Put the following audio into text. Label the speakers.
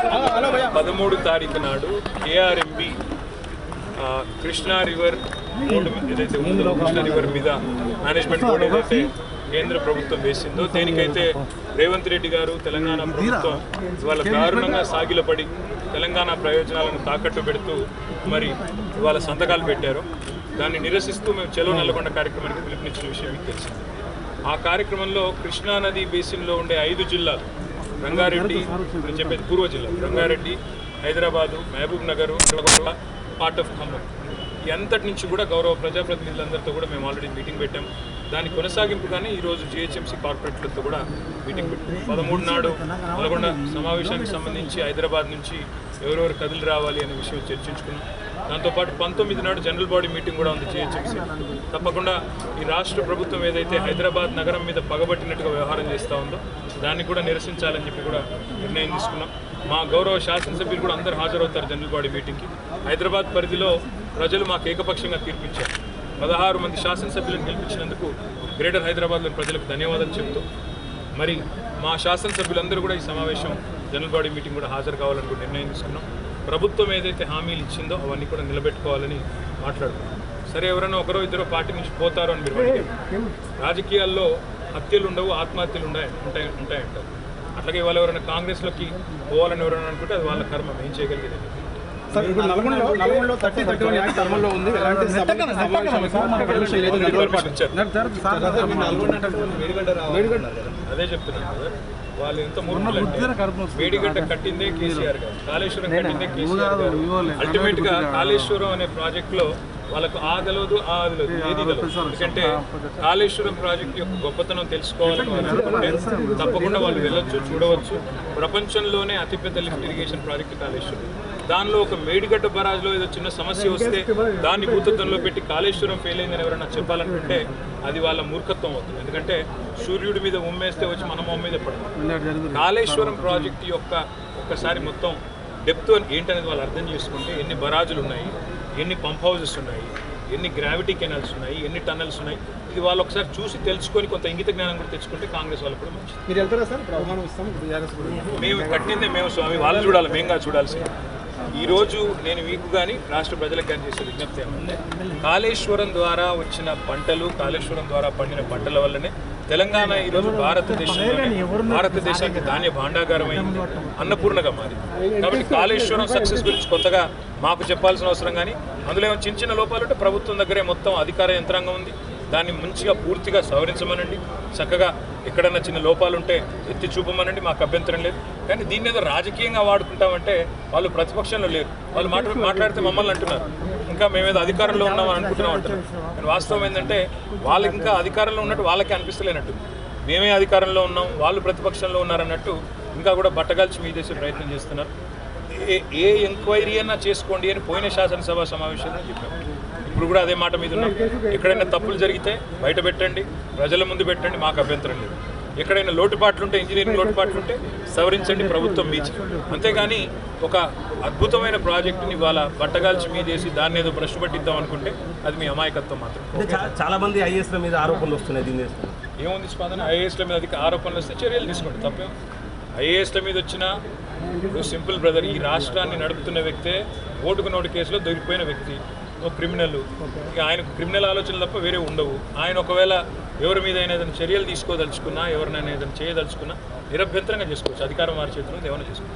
Speaker 1: 13 తారీఖు నాడు KRMB Krishna river board ఏదైతే ఉందో కృష్ణా రివర్ మీద మేనేజ్మెంట్ బోర్డు ఏదైతే కేంద్ర ప్రభుత్వం వేసిందో దేనికైతే రేవంత్ రెడ్డి గారు తెలంగాణ ప్రభుత్వం ఇవాళ దారుణంగా సాగిలపడి తెలంగాణ ప్రయోజనాలను తాకట్టు పెడుతూ మరి ఇవాళ సంతకాలు పెట్టారు. దాన్ని నిరసిస్తూ మేము చెలో నల్లగొండ కార్యక్రమానికి పిలుపునిచ్చిన విషయం మీకు తెలిసింది. ఆ కార్యక్రమంలో కృష్ణానది బేసిన్లో ఉండే 5 జిల్లాలు రంగారెడ్డి, నేను చెప్పేది పూర్వ జిల్లాలు, రంగారెడ్డి, హైదరాబాదు, మహబూబ్ నగర్, పార్ట్ ఆఫ్ ఖమ్మం, అంతటి నుంచి కూడా గౌరవ ప్రజాప్రతినిధులందరితో కూడా మేము ఆల్రెడీ మీటింగ్ పెట్టాం. దాని కొనసాగింపుగానే ఈరోజు GHMC కార్పొరేట్లతో కూడా మీటింగ్ పెట్టాం. 13 నాడు నల్గొండ సమావేశానికి సంబంధించి హైదరాబాద్ నుంచి ఎవరెవరు కదిలి రావాలి అనే విషయం చర్చించుకున్నాం. దాంతోపాటు 19 నాడు జనరల్ బాడీ మీటింగ్ కూడా ఉంది GHMC. తప్పకుండా ఈ రాష్ట్ర ప్రభుత్వం ఏదైతే హైదరాబాద్ నగరం మీద పగబట్టినట్టుగా వ్యవహారం చేస్తూ ఉందో దాన్ని కూడా నిరసించాలని చెప్పి కూడా నిర్ణయం తీసుకున్నాం. మా గౌరవ శాసనసభ్యులు కూడా అందరూ హాజరవుతారు జనరల్ బాడీ మీటింగ్కి. హైదరాబాద్ పరిధిలో ప్రజలు మాకు ఏకపక్షంగా తీర్పిచ్చారు. 16 మంది శాసనసభ్యులను గెలిపించినందుకు గ్రేటర్ హైదరాబాద్లోని ప్రజలకు ధన్యవాదాలు చెబుతూ మరి మా శాసనసభ్యులందరూ కూడా ఈ సమావేశం జనరల్ బాడీ మీటింగ్ కూడా హాజరు కావాలని కూడా నిర్ణయం తీసుకున్నాం. ప్రభుత్వం ఏదైతే హామీలు ఇచ్చిందో అవన్నీ కూడా నిలబెట్టుకోవాలని మాట్లాడుకున్నాం. సరే, ఎవరైనా ఒకరో ఇద్దరు పార్టీ నుంచి పోతారో అని మీరు అడిగారు. రాజకీయాల్లో హత్యలు ఉండవు, ఆత్మహత్యలు ఉంటాయంటారు. అట్లాగే వాళ్ళు ఎవరైనా కాంగ్రెస్లోకి పోవాలని ఎవరైనా అనుకుంటే అది వాళ్ళ కర్మ, ఏం చేయగలిగేది. అదే చెప్తున్నాను కదా, వాళ్ళు ఎంత మూర్ఖులంటే మేడిగడ్డ కట్టిందే కేసీఆర్ గారు, కాళేశ్వరం కట్టిందే కేసీఆర్ గారు. అల్టిమేట్ గా కాళేశ్వరం అనే ప్రాజెక్ట్ లో వాళ్ళకు ఆగలదు ఏది గలదు. ఎందుకంటే కాళేశ్వరం ప్రాజెక్ట్ యొక్క గొప్పతనం తెలుసుకోవాలని వాళ్ళు అనుకుంటే తప్పకుండా వాళ్ళు వెళ్ళొచ్చు, చూడవచ్చు. ప్రపంచంలోనే అతిపెద్ద లిఫ్ట్ ఇరిగేషన్ ప్రాజెక్ట్ కాళేశ్వరం. దానిలో ఒక మేడిగడ్డ బరాజ్లో ఏదో చిన్న సమస్య వస్తే దాన్ని భూతత్వంలో పెట్టి కాళేశ్వరం ఫెయిల్ అయిందని ఎవరైనా చెప్పాలనుకుంటే అది వాళ్ళ మూర్ఖత్వం అవుతుంది. ఎందుకంటే సూర్యుడి మీద ఉమ్మేస్తే వచ్చి మనం ఉమ్మేది పడదు. కాళేశ్వరం ప్రాజెక్ట్ యొక్క ఒక్కసారి మొత్తం డెప్త్ ఏంటనేది వాళ్ళు అర్థం చేసుకుంటే ఎన్ని బరాజులు ఉన్నాయి, ఎన్ని పంప్ హౌజెస్ ఉన్నాయి, ఎన్ని గ్రావిటీ కెనాల్స్ ఉన్నాయి, ఎన్ని టన్నల్స్ ఉన్నాయి, ఇది వాళ్ళు ఒకసారి చూసి తెలుసుకొని కొంత ఇంగిత జ్ఞానం కూడా తెచ్చుకుంటే కాంగ్రెస్ వాళ్ళు కూడా మంచిది.
Speaker 2: మీరు వెళ్తారా సార్?
Speaker 1: మేము కట్టిందే మేము స్వామి, వాళ్ళు చూడాలి, మేంగా చూడాల్సింది. ఈరోజు నేను మీకు కానీ రాష్ట్ర ప్రజలకు కానీ చేసే విజ్ఞప్తి ఏమంటే, కాళేశ్వరం ద్వారా వచ్చిన పంటలు, కాళేశ్వరం ద్వారా పండిన పంటల వల్లనే తెలంగాణ ఈరోజు భారతదేశానికి ధాన్య భాండాగారం అయింది, అన్నపూర్ణగా మారింది. కాబట్టి కాళేశ్వరం సక్సెస్ గురించి కొత్తగా మాకు చెప్పాల్సిన అవసరం కానీ, అందులో ఏమైనా చిన్న చిన్న లోపాలు ఉంటే ప్రభుత్వం దగ్గరే మొత్తం అధికార యంత్రాంగం ఉంది, దాన్ని మంచిగా పూర్తిగా సవరించమనండి. చక్కగా ఎక్కడన్నా చిన్న లోపాలు ఉంటే ఎత్తి చూపమనండి, మాకు అభ్యంతరం లేదు. కానీ దీన్ని ఏదో రాజకీయంగా వాడుకుంటామంటే వాళ్ళు ప్రతిపక్షంలో లేరు. వాళ్ళు మాట్లాడితే మమ్మల్ని అంటున్నారు ఇంకా మేమేదో అధికారంలో ఉన్నామని అనుకుంటున్నాం అంటున్నారు. కానీ వాస్తవం ఏంటంటే వాళ్ళకి ఇంకా అధికారంలో ఉన్నట్టు వాళ్ళకే అనిపిస్తలేనట్టు. మేమే అధికారంలో ఉన్నాం, వాళ్ళు ప్రతిపక్షంలో ఉన్నారన్నట్టు ఇంకా కూడా బట్టగాల్చి మీ చేసే ప్రయత్నం చేస్తున్నారు. ఏ ఎంక్వైరీ అన్నా చేసుకోండి అని పోయిన శాసనసభ సమావేశంలో చెప్పాము. ఇప్పుడు కూడా అదే మాట మీద ఉన్నాం. ఎక్కడైనా తప్పులు జరిగితే బయట పెట్టండి, ప్రజల ముందు పెట్టండి, మాకు అభ్యంతరం లేదు. ఎక్కడైనా లోటుపాట్లుంటే, ఇంజనీరింగ్ లోటుపాట్లుంటే సవరించండి, ప్రభుత్వం మీచి. అంతేగాని ఒక అద్భుతమైన ప్రాజెక్టుని ఇవాళ బట్టగాల్చి మీదేసి దాన్ని ఏదో బ్రష్ పట్టిద్దాం అనుకుంటే అది మీ అమాయకత్వం మాత్రం.
Speaker 3: చాలా మంది ఐఏఎస్ల మీద ఆరోపణలు వస్తున్నాయి. దీన్ని
Speaker 1: ఏముంది స్పందన? ఐఏఎస్ల మీద ఆరోపణలు వస్తే చర్యలు తీసుకోండి, తప్పేం. ఐఏఎస్ల మీద వచ్చిన ఇప్పుడు సింపుల్ బ్రదర్, ఈ రాష్ట్రాన్ని నడుపుతున్న వ్యక్తే ఓటుకు నోటు కేసులో దొరికిపోయిన వ్యక్తి, ఒక క్రిమినల్. ఇక ఆయనకు క్రిమినల్ ఆలోచనలు తప్ప వేరే ఉండవు. ఆయన ఒకవేళ ఎవరి మీద అయినా ఏదైనా చర్యలు తీసుకోదలుచుకున్నా, ఎవరినైనా ఏదైనా చేయదలుచుకున్నా నిరభ్యంతరంగా చేసుకోవచ్చు. అధికారం వారి చేతిలో ఏమైనా చేసుకోవచ్చు.